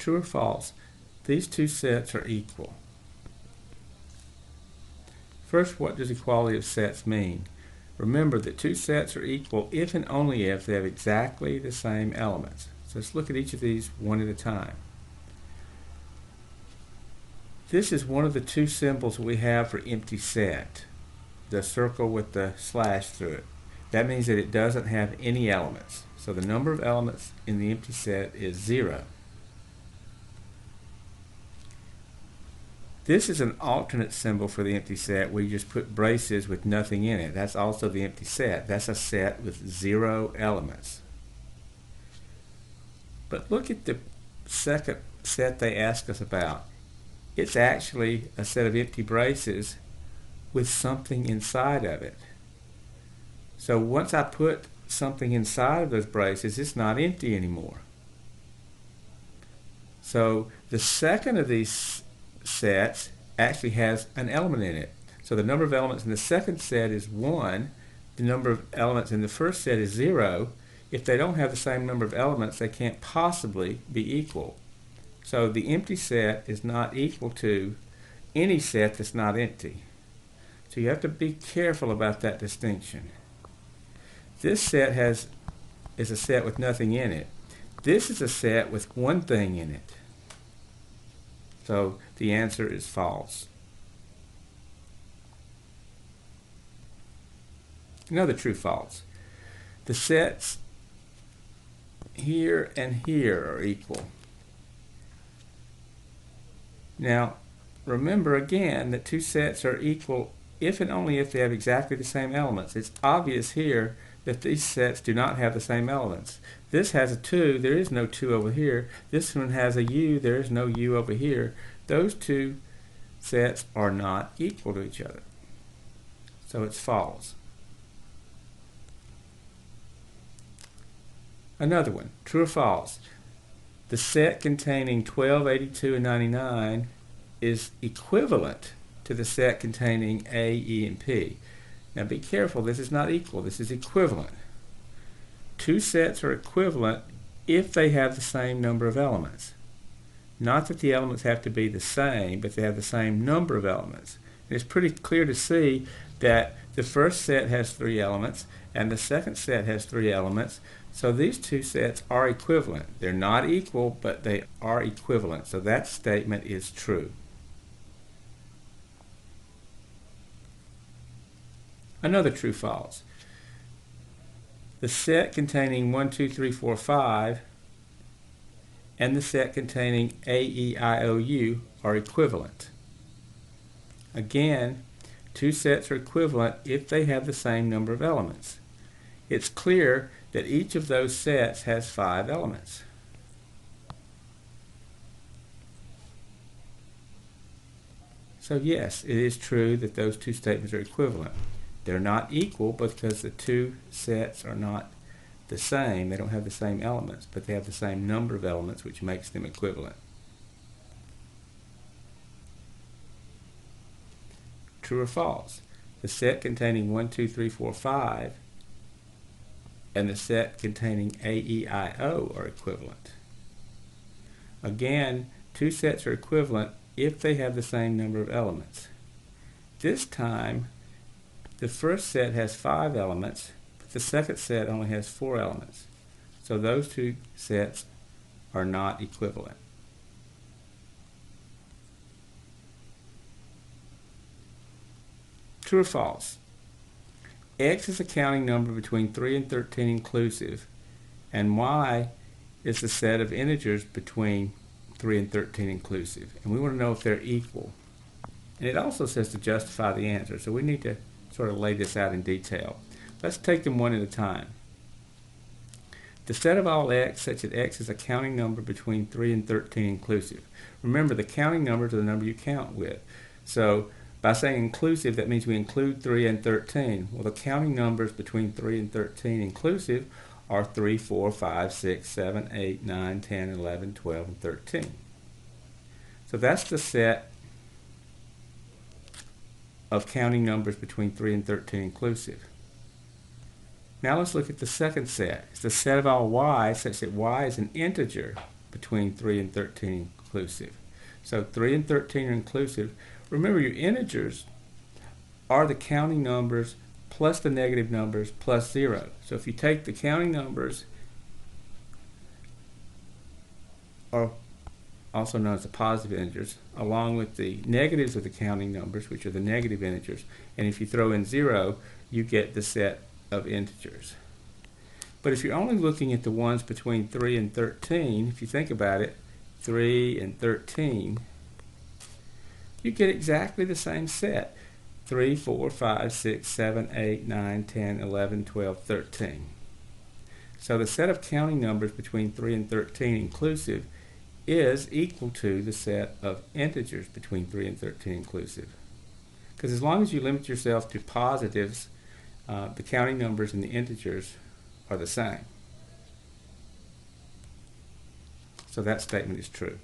True or false? These two sets are equal. First, what does equality of sets mean? Remember that two sets are equal if and only if they have exactly the same elements. So let's look at each of these one at a time. This is one of the two symbols we have for empty set, the circle with the slash through it. That means that it doesn't have any elements. So the number of elements in the empty set is 0. This is an alternate symbol for the empty set where you just put braces with nothing in it. That's also the empty set. That's a set with 0 elements. But look at the second set they ask us about. It's actually a set of empty braces with something inside of it. So once I put something inside of those braces, it's not empty anymore. So the second of these sets actually has an element in it. So the number of elements in the second set is 1. The number of elements in the first set is 0. If they don't have the same number of elements, they can't possibly be equal. So the empty set is not equal to any set that's not empty. So you have to be careful about that distinction. This set is a set with nothing in it. This is a set with one thing in it. So the answer is false. Another true-false. The sets here and here are equal. Now, remember again that two sets are equal if and only if they have exactly the same elements. It's obvious here that these sets do not have the same elements. This has a 2, there is no 2 over here. This one has a U, there is no U over here. Those two sets are not equal to each other. So it's false. Another one, true or false? The set containing 12, 82, and 99 is equivalent to the set containing A, E, and P. Now be careful, this is not equal, this is equivalent. Two sets are equivalent if they have the same number of elements. Not that the elements have to be the same, but they have the same number of elements. And it's pretty clear to see that the first set has 3 elements and the second set has 3 elements. So these two sets are equivalent. They're not equal, but they are equivalent. So that statement is true. Another true-false. The set containing 1, 2, 3, 4, 5 and the set containing A, E, I, O, U are equivalent. Again, two sets are equivalent if they have the same number of elements. It's clear that each of those sets has 5 elements. So yes, it is true that those two statements are equivalent. They're not equal because the two sets are not the same. They don't have the same elements, but they have the same number of elements, which makes them equivalent. True or false? The set containing 1, 2, 3, 4, 5 and the set containing A, E, I, O are equivalent. Again, two sets are equivalent if they have the same number of elements. This time, the first set has 5 elements, but the second set only has 4 elements. So those two sets are not equivalent. True or false? X is a counting number between 3 and 13 inclusive, and Y is the set of integers between 3 and 13 inclusive. And we want to know if they're equal. And it also says to justify the answer, so we need to sort of lay this out in detail. Let's take them one at a time. The set of all x such that x is a counting number between 3 and 13 inclusive. Remember, the counting numbers are the number you count with. So by saying inclusive, that means we include 3 and 13. Well, the counting numbers between 3 and 13 inclusive are 3, 4, 5, 6, 7, 8, 9, 10, 11, 12, and 13. So that's the set of counting numbers between 3 and 13 inclusive. Now let's look at the second set. It's the set of all y such that y is an integer between 3 and 13 inclusive. So 3 and 13 are inclusive. Remember, your integers are the counting numbers plus the negative numbers plus 0. So if you take the counting numbers, or also known as the positive integers, along with the negatives of the counting numbers, which are the negative integers, and if you throw in 0, you get the set of integers. But if you're only looking at the ones between 3 and 13, if you think about it, 3 and 13, you get exactly the same set. 3, 4, 5, 6, 7, 8, 9, 10, 11, 12, 13. So the set of counting numbers between 3 and 13 inclusive is equal to the set of integers between 3 and 13 inclusive. Because as long as you limit yourself to positives, the counting numbers and the integers are the same. So that statement is true.